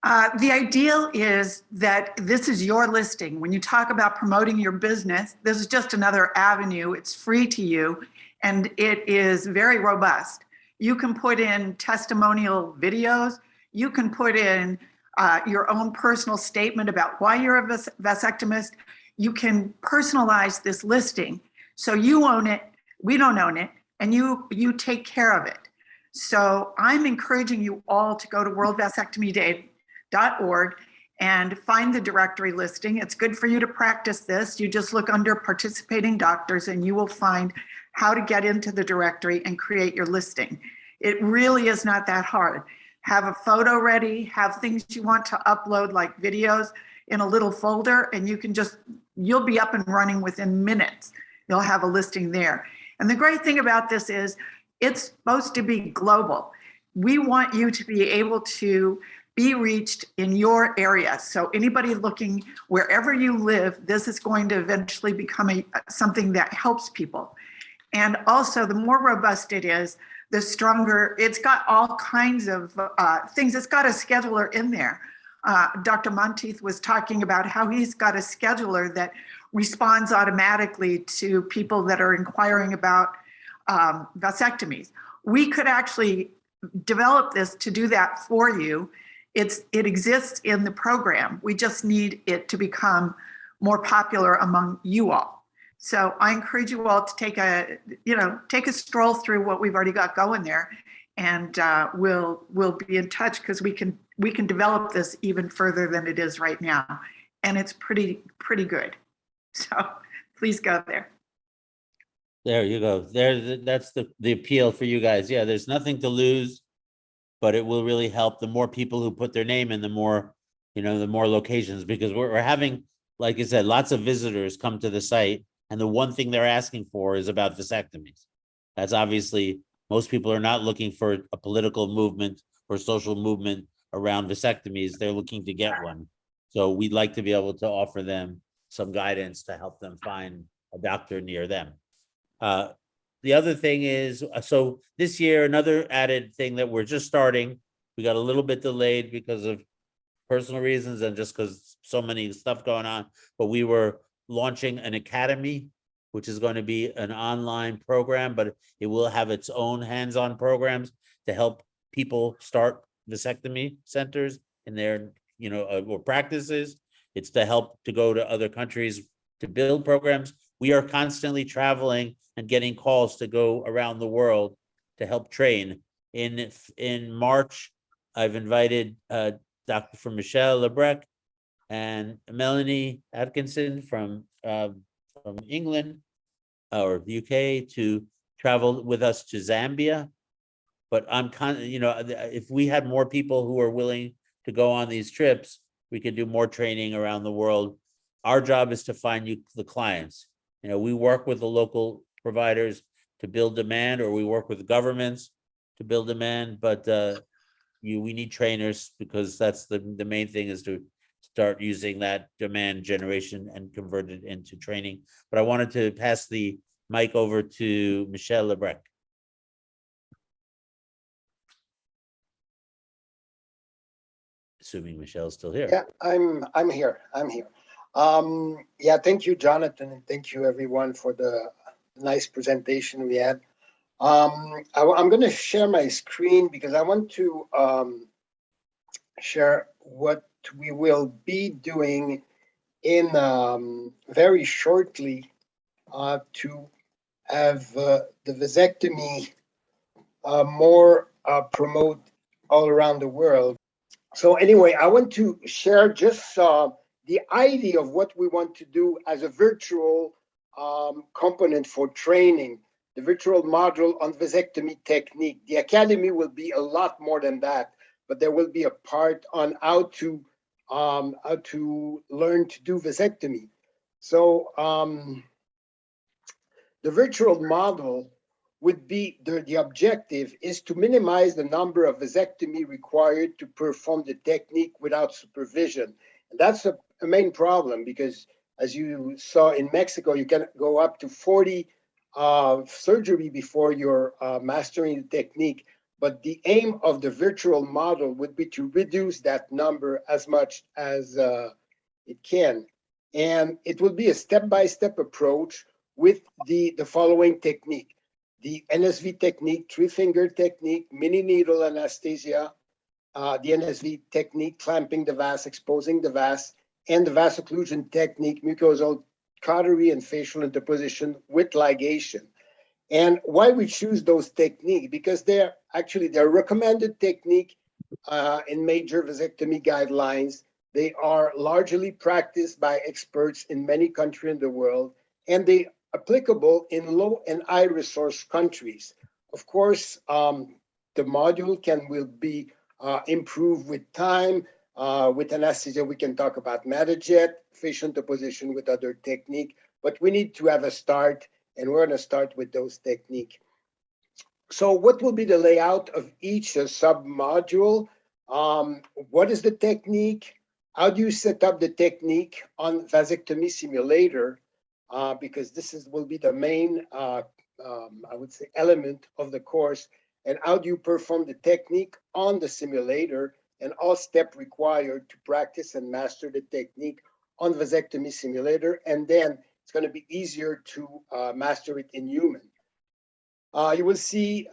The ideal is that this is your listing. When you talk about promoting your business, this is just another avenue. It's free to you, and it is very robust. You can put in testimonial videos. You can put in your own personal statement about why you're a vasectomist. You can personalize this listing. So you own it, we don't own it, and you take care of it. So I'm encouraging you all to go to worldvasectomyday.org and find the directory listing. It's good for you to practice this. You just look under participating doctors and you will find how to get into the directory and create your listing. It really is not that hard. Have a photo ready, have things you want to upload like videos in a little folder, and you'll be up and running within minutes. You'll have a listing there. And the great thing about this is it's supposed to be global. We want you to be able to be reached in your area. So anybody looking wherever you live, this is going to eventually become something that helps people. And also, the more robust it is, the stronger. It's got all kinds of things. It's got a scheduler in there. Dr. Monteith was talking about how he's got a scheduler that responds automatically to people that are inquiring about vasectomies. We could actually develop this to do that for you. It exists in the program. We just need it to become more popular among you all. So I encourage you all to take a stroll through what we've already got going there, and we'll be in touch because we can develop this even further than it is right now, and it's pretty good. So please go there. There you go. That's the appeal for you guys. Yeah, there's nothing to lose, but it will really help. The more people who put their name in, the more locations, because we're having, like I said, lots of visitors come to the site. And the one thing they're asking for is about vasectomies. That's obviously, most people are not looking for a political movement or social movement around vasectomies. They're looking to get one. So we'd like to be able to offer them some guidance to help them find a doctor near them. The other thing is, so this year, another added thing that we're just starting, we got a little bit delayed because of personal reasons and just because so many stuff going on, but we were launching an academy, which is going to be an online program, but it will have its own hands-on programs to help people start vasectomy centers in their, or practices. It's to help to go to other countries to build programs. We are constantly traveling and getting calls to go around the world to help train. In March, I've invited Dr. Michelle Lebrec and Melanie Atkinson from England or the UK to travel with us to Zambia. But I'm if we had more people who are willing to go on these trips, we could do more training around the world. Our job is to find you the clients. We work with the local providers to build demand, or we work with governments to build demand, but we need trainers, because that's the main thing, is to start using that demand generation and convert it into training. But I wanted to pass the mic over to Michelle Lebrec. Assuming Michelle's still here. Yeah, I'm here. Yeah, thank you, Jonathan, and thank you everyone for the nice presentation we had. I'm going to share my screen because I want to share what we will be doing in very shortly to have the vasectomy more promote all around the world. So anyway, I want to share just the idea of what we want to do as a virtual component for training, the virtual module on vasectomy technique. The academy will be a lot more than that, but there will be a part on how to learn to do vasectomy. So the virtual model would be, the objective is to minimize the number of vasectomy required to perform the technique without supervision. And that's a main problem, because as you saw in Mexico, you can go up to 40 surgery before you're mastering the technique. but the aim of the virtual model would be to reduce that number as much as it can. And it will be a step-by-step approach with the following technique. The NSV technique, three-finger technique, mini needle anesthesia, the NSV technique, clamping the vas, exposing the vas, and the vasocclusion technique, mucosal cautery and facial interposition with ligation. And why we choose those techniques? Because they're recommended technique in major vasectomy guidelines. They are largely practiced by experts in many countries in the world, and they applicable in low and high resource countries. Of course, the module will be improved with time. With anesthesia, we can talk about MetaJet, facial interposition with other technique, but we need to have a start, and we're going to start with those techniques. So what will be the layout of each sub-module? What is the technique? How do you set up the technique on vasectomy simulator? Because this will be the main, I would say, element of the course. And how do you perform the technique on the simulator, and all steps required to practice and master the technique on vasectomy simulator. And then it's going to be easier to master it in human. You will see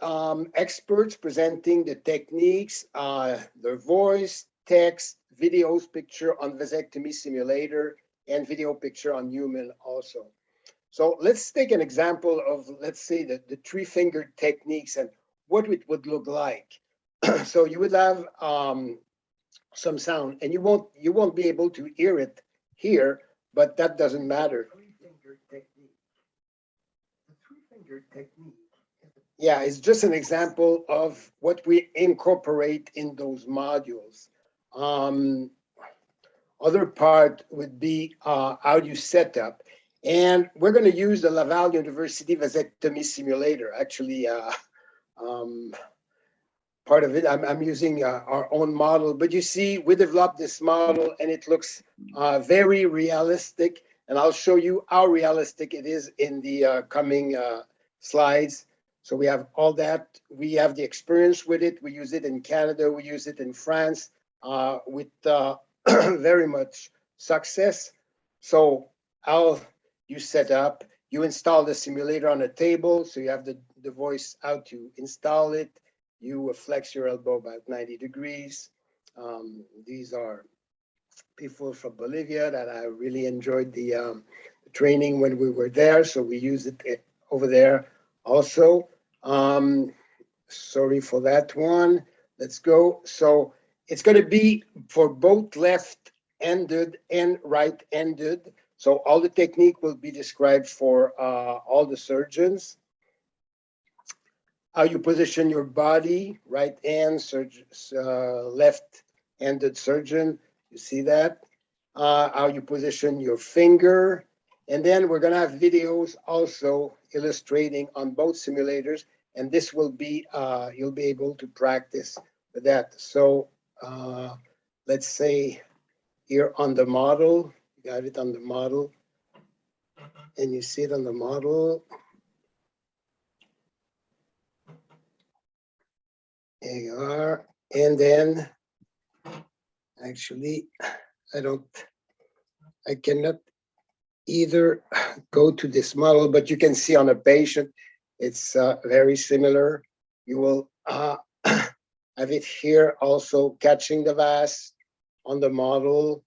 experts presenting the techniques, their voice, text, videos, picture on vasectomy simulator, and video picture on human also. So let's take an example of, let's say, the three-finger techniques and what it would look like. So you would have some sound, and you won't be able to hear it here, but that doesn't matter. Three-finger technique. The three-finger technique. Yeah, it's just an example of what we incorporate in those modules. Other part would be how you set up. And we're going to use the Laval University vasectomy simulator. Actually, part of it, I'm using our own model. But you see, we developed this model, and it looks very realistic. And I'll show you how realistic it is in the coming slides. So we have all that. We have the experience with it. We use it in Canada. We use it in France with very much success. So how you set up, you install the simulator on a table. So you have the voice out to install it. You flex your elbow about 90 degrees. These are people from Bolivia that I really enjoyed the training when we were there. So we use it over there also. Sorry for that one. Let's go. So it's going to be for both left-handed and right-handed. So all the technique will be described for all the surgeons. How you position your body, right hand, left-handed surgeon, you see that. How you position your finger. And then we're going to have videos also illustrating on both simulators. And this will be, you'll be able to practice with that. So let's say here on the model, you got it on the model. And you see it on the model. There you are. And then actually, I cannot either go to this model, but you can see on a patient, it's very similar. You will have it here also, catching the vas on the model,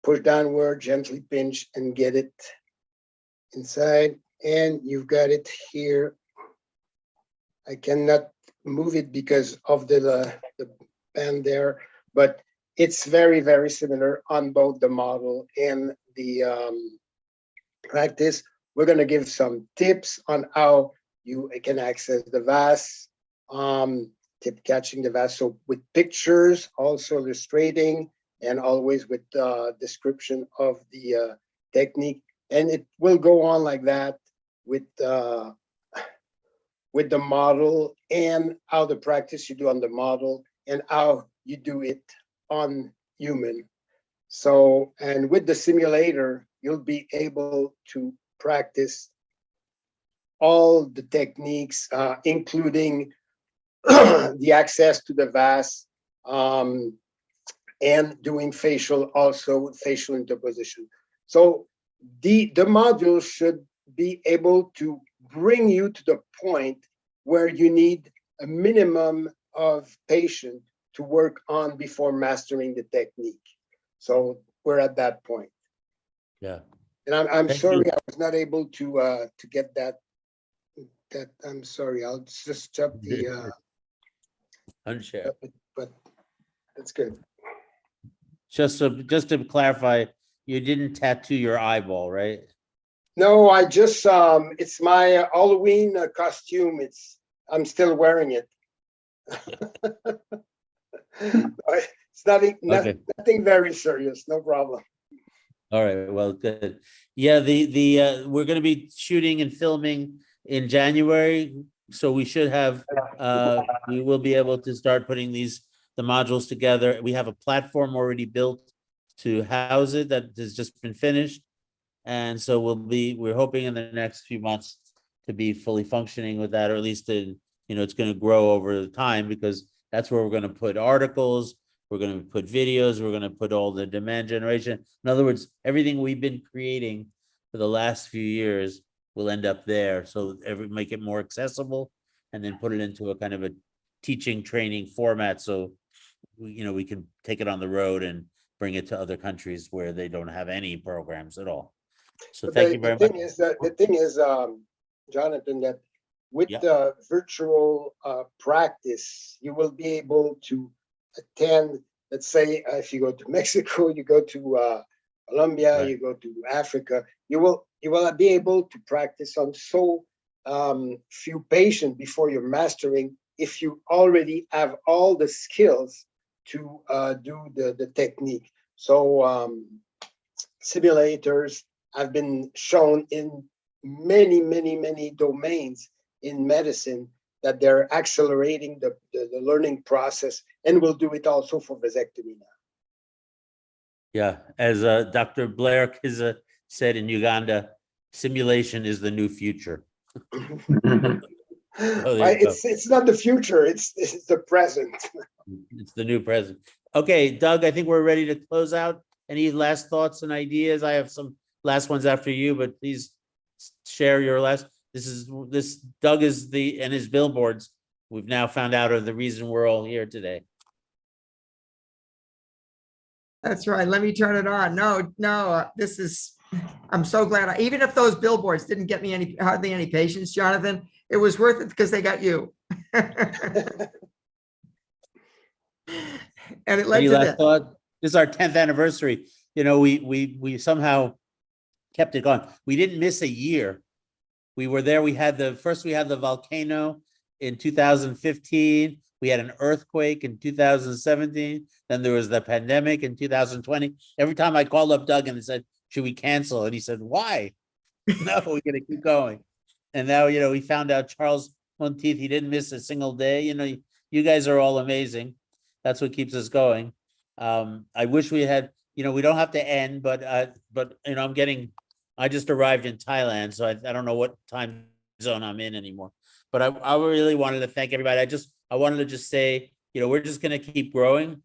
push downward, gently pinch and get it inside. And you've got it here. I cannot move it because of the band there, but it's very, very similar on both the model and the practice. We're going to give some tips on how you can access the vas, tip catching the vas. So with pictures, also illustrating, and always with description of the technique. And it will go on like that with the model, and how the practice you do on the model and how you do it on human. So, and with the simulator, you'll be able to practice all the techniques, including the access to the VAS, and doing facial interposition. So the module should be able to bring you to the point where you need a minimum of patient to work on before mastering the technique. So we're at that point. Yeah. And I'm Thank sorry you. I was not able to get that. I'm sorry. I'll just jump the Unshare. but that's good. Just to clarify, you didn't tattoo your eyeball, right? No, I just it's my Halloween costume. I'm still wearing it. It's nothing, Okay. nothing very serious. No problem. All right, well, good. Yeah, we're gonna be shooting and filming in January, so we should have, we will be able to start putting the modules together. We have a platform already built to house it that has just been finished. And so we're hoping in the next few months to be fully functioning with that, or at least it's gonna grow over time, because that's where we're gonna put articles, we're gonna put videos, we're gonna put all the demand generation. In other words, everything we've been creating for the last few years will end up there. So make it more accessible, and then put it into a kind of a teaching training format. So we can take it on the road and bring it to other countries where they don't have any programs at all. So But thank you very much. the thing is, Jonathan, that with Yeah. the virtual practice, you will be able to attend. Let's say if you go to Mexico, you go to Colombia, Right. you go to Africa, you will be able to practice on so few patients before you're mastering, if you already have all the skills to do the technique. So simulators have been shown in many domains in medicine that they're accelerating the learning process, and will do it also for vasectomy now. Yeah, as Dr. Blair Kiza said in Uganda, simulation is the new future. There you go. It's not the future, it's the present. It's the new president. Okay, Doug, I think we're ready to close out. Any last thoughts and ideas? I have some last ones after you, but please share your last. Doug is and his billboards, we've now found out, are the reason we're all here today. That's right. Let me turn it on. No, I'm so glad. Even if those billboards didn't get me hardly any patients, Jonathan, it was worth it because they got you. And it led Any to last this. thought? This is our 10th anniversary. We somehow kept it going. We didn't miss a year. We were there. We had the volcano in 2015. We had an earthquake in 2017. Then there was the pandemic in 2020. Every time I called up Doug and said, should we cancel? And he said, why? No, we're going to keep going. And now, we found out Charles Monteith, he didn't miss a single day. You guys are all amazing. That's what keeps us going. I wish we had, we don't have to end, but I just arrived in Thailand, so I don't know what time zone I'm in anymore. But I really wanted to thank everybody. I wanted to just say, we're just going to keep growing.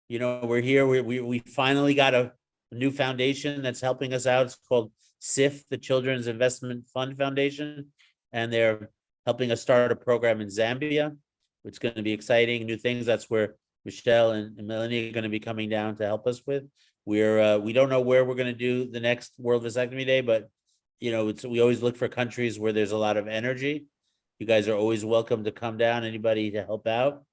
We're here. We finally got a new foundation that's helping us out. It's called SIF, the Children's Investment Fund Foundation, and they're helping us start a program in Zambia, which is going to be exciting. New things. That's where Michelle and Melanie are going to be coming down to help us with. We don't know where we're going to do the next World Vasectomy Day, but we always look for countries where there's a lot of energy. You guys are always welcome to come down. Anybody to help out.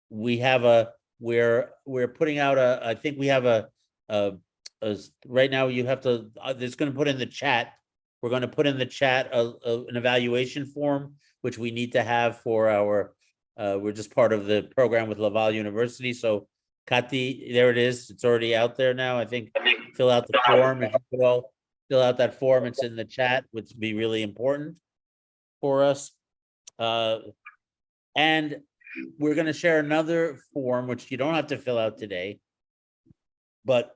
We're putting out I think we have right now you have to. There's going to put in the chat. We're going to put in the chat an evaluation form, which we need to have for our. We're just part of the program with Laval University, so. Kati, there it is. It's already out there now. I think fill out the form. If you could all fill out that form, it's in the chat, which would be really important for us. And we're going to share another form, which you don't have to fill out today, but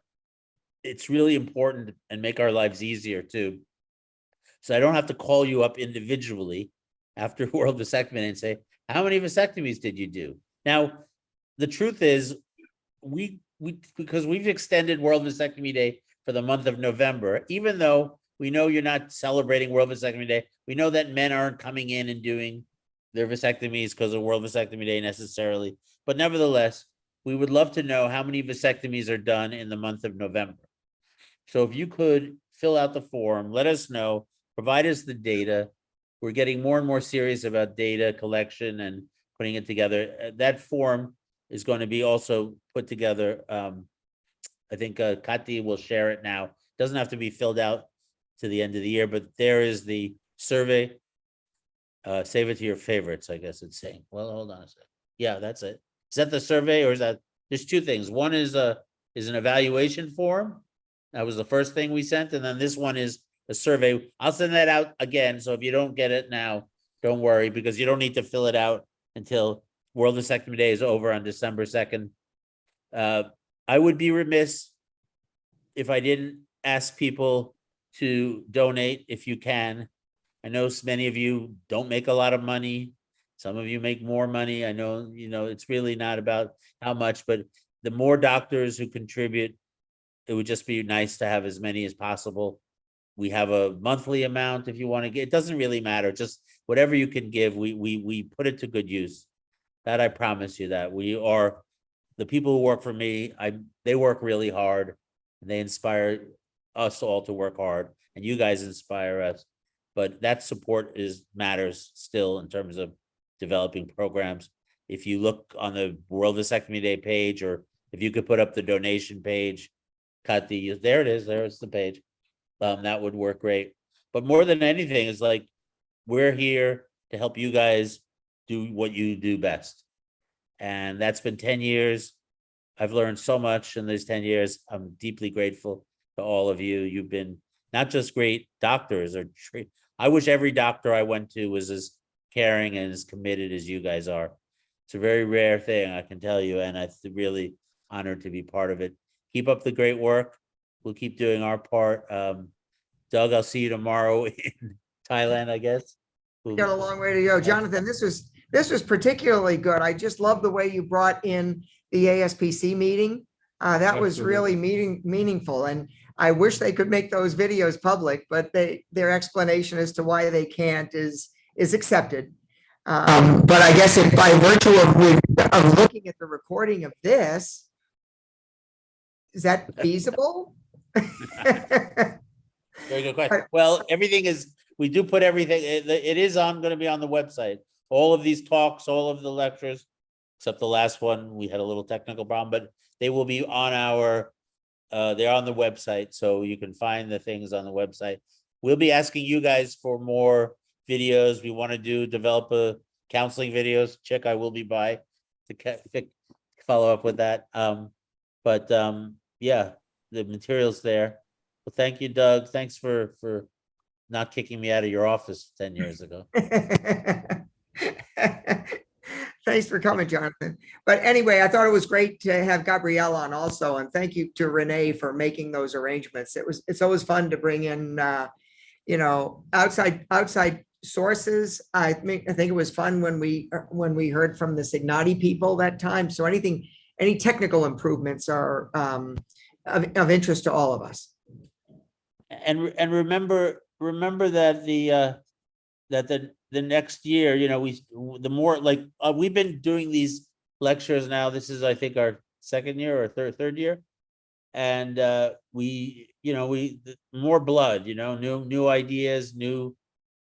it's really important and make our lives easier too. So I don't have to call you up individually after World Vasectomy Day and say, how many vasectomies did you do? Now, the truth is, because we've extended World Vasectomy Day for the month of November, even though we know you're not celebrating World Vasectomy Day, we know that men aren't coming in and doing their vasectomies because of World Vasectomy Day necessarily. But nevertheless, we would love to know how many vasectomies are done in the month of November. So if you could fill out the form, let us know, provide us the data. We're getting more and more serious about data collection and putting it together. That form is going to be also put together. I think Kati will share it now. Doesn't have to be filled out to the end of the year, but there is the survey. Save it to your favorites, I guess it's saying. Well, hold on a sec. Yeah, that's it. Is that the survey, or is that, there's two things. One is an evaluation form. That was the first thing we sent. And then this one is a survey. I'll send that out again. So if you don't get it now, don't worry, because you don't need to fill it out until World Vasectomy Day is over on December 2nd. I would be remiss if I didn't ask people to donate if you can. I know many of you don't make a lot of money. Some of you make more money. I know, it's really not about how much, but the more doctors who contribute, it would just be nice to have as many as possible. We have a monthly amount if you want to get, it doesn't really matter. Just whatever you can give, we put it to good use. That I promise you that. We are, the people who work for me, they work really hard, and they inspire us all to work hard, and you guys inspire us. But that support matters still in terms of developing programs. If you look on the World Vasectomy Day page, or if you could put up the donation page, there it is, there's the page. That would work great. But more than anything, is like, we're here to help you guys do what you do best. And that's been 10 years. I've learned so much in these 10 years. I'm deeply grateful to all of you. You've been not just great doctors, I wish every doctor I went to was as caring and as committed as you guys are. It's a very rare thing, I can tell you, and I'm really honored to be part of it. Keep up the great work. We'll keep doing our part. Doug, I'll see you tomorrow in Thailand, I guess. Got a long way to go. Jonathan, this was particularly good. I just love the way you brought in the ASPC meeting. That was really meaningful. And I wish they could make those videos public, but their explanation as to why they can't is accepted. But I guess if by virtue of looking at the recording of this, is that feasible? Very good question. Well, we do put everything, it is going to be on the website. All of these talks, all of the lectures, except the last one, we had a little technical problem, but they will be on they're on the website, so you can find the things on the website. We'll be asking you guys for more videos. We want to develop a counseling videos. Chick, I will be by to follow up with that. Yeah, the material's there. Well, thank you, Doug. Thanks for not kicking me out of your office 10 years ago. Thanks for coming, Jonathan. But anyway, I thought it was great to have Gabrielle on also, and thank you to Renee for making those arrangements. It's always fun to bring in, outside sources. I think it was fun when we heard from the Signati people that time. So any technical improvements are of interest to all of us. And remember that the next year, we've been doing these lectures now. This is, I think, our second year or third year. And more blood, new ideas, new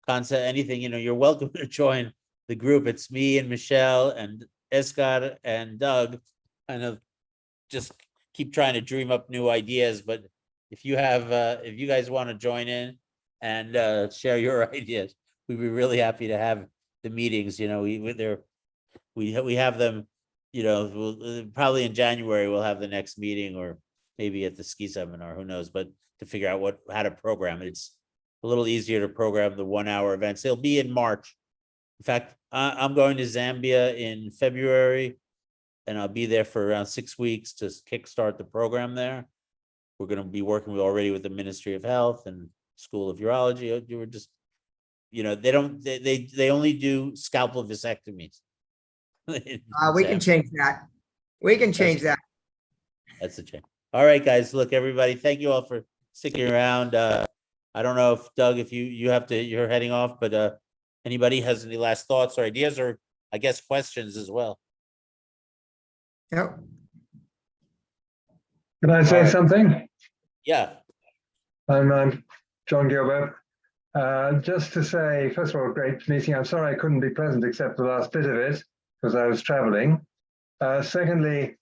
concept, anything, you're welcome to join the group. It's me and Michelle and Escott and Doug. Kind of just keep trying to dream up new ideas. But if you guys want to join in and share your ideas, we'd be really happy to have the meetings. We have them, probably in January, we'll have the next meeting, or maybe at the ski seminar, who knows, but to figure out how to program it. It's a little easier to program the 1 hour events. They'll be in March. In fact, I'm going to Zambia in February, and I'll be there for around 6 weeks to kickstart the program there. We're going to be working already with the Ministry of Health and School of Urology. you know, they don't, they only do scalpel vasectomies. We can change that. We can change that. That's the change. All right, guys, look, everybody, thank you all for sticking around. I don't know if Doug, if you're heading off, but anybody has any last thoughts or ideas, or I guess questions as well? Yep. Can I say All right. something? Yeah, I'm John Gilbert. Just to say, first of all, great meeting. I'm sorry I couldn't be present except the last bit of it because I was traveling. Secondly,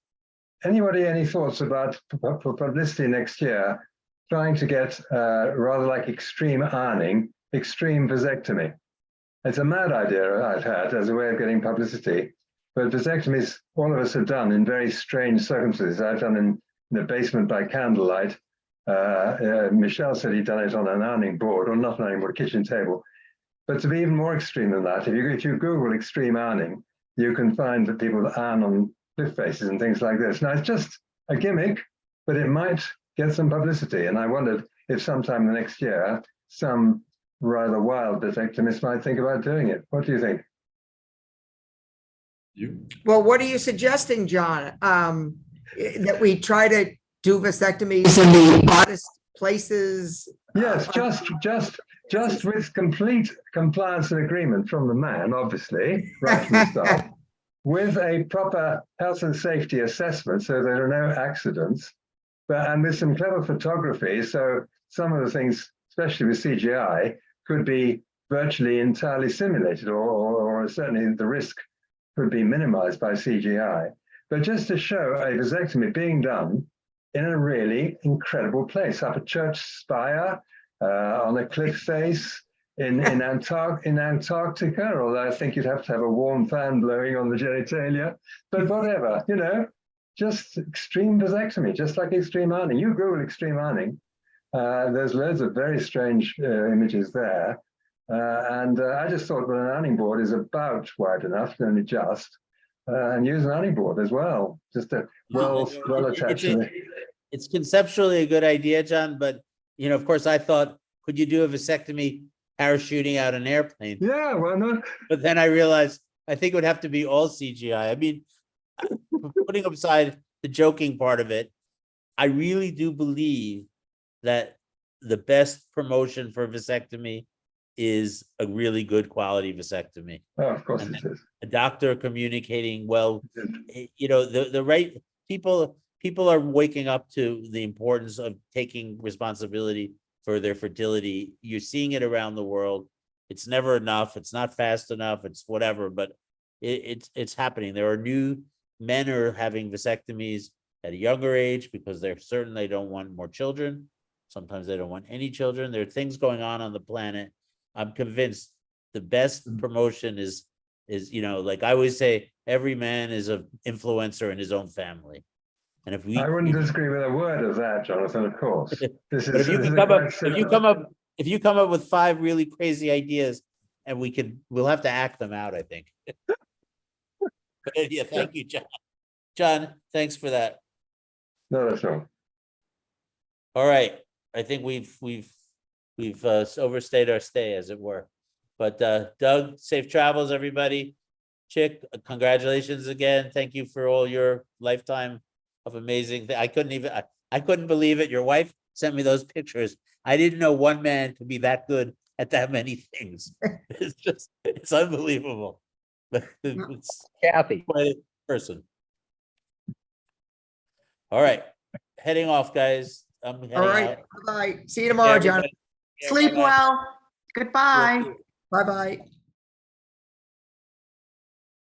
anybody any thoughts about for publicity next year, trying to get rather like extreme ironing, extreme vasectomy? It's a mad idea I've had as a way of getting publicity, but vasectomies all of us have done in very strange circumstances. I've done in the basement by candlelight. Michelle said he'd done it on an ironing board, or not an ironing board, kitchen table. But to be even more extreme than that, if you Google extreme ironing, you can find that people iron on cliff faces and things like this. Now, it's just a gimmick, but it might get some publicity. And I wondered if sometime the next year, some rather wild vasectomist might think about doing it. What do you think? Well, what are you suggesting, John? That we try to do vasectomies in the oddest places? Yes, just with complete compliance and agreement from the man, obviously, right from the start, with a proper health and safety assessment so there are no accidents, and with some clever photography, so some of the things, especially with CGI, could be virtually entirely simulated, or certainly the risk could be minimized by CGI. But just to show a vasectomy being done in a really incredible place, up a church spire, on a cliff face, in Antarctica, although I think you'd have to have a warm fan blowing on the genitalia, but whatever, you know, just extreme vasectomy, just like extreme ironing. You Google extreme ironing, there's loads of very strange images there. And I just thought, well, an ironing board is about wide enough, only just, and use an ironing board as well, just a well attached to it. it's conceptually a good idea, John, but, you know, of course, I thought, could you do a vasectomy parachuting out an airplane? Yeah, why not? But then I realized, I think it would have to be all CGI. I mean, putting aside the joking part of it, I really do believe that the best promotion for vasectomy is a really good quality vasectomy. Oh, of course And it is. a doctor communicating well, you know, the right people are waking up to the importance of taking responsibility for their fertility. You're seeing it around the world. It's never enough. It's not fast enough. It's whatever, but it's happening. There are new men are having vasectomies at a younger age because they're certain they don't want more children. Sometimes they don't want any children. There are things going on the planet. I'm convinced the best promotion is, you know, like I always say, every man is an influencer in his own family. And if we, I wouldn't disagree with a word of that, Jonathan, of course. This is, but if you come up with 5 really crazy ideas, and we'll have to act them out, I think. But yeah, thank you, John. John, thanks for that. No, that's all. All right, I think we've overstayed our stay, as it were. But Doug, safe travels, everybody. Chick, congratulations again. Thank you for all your lifetime of amazing things. I couldn't believe it. Your wife sent me those pictures. I didn't know one man could be that good at that many things. It's unbelievable. It's Kathy. quite a person. All right, heading off, guys. I'm heading All right. out. Bye-bye. See you tomorrow, John. Everybody. Yeah, Sleep bye-bye. well. Goodbye. Bye-bye.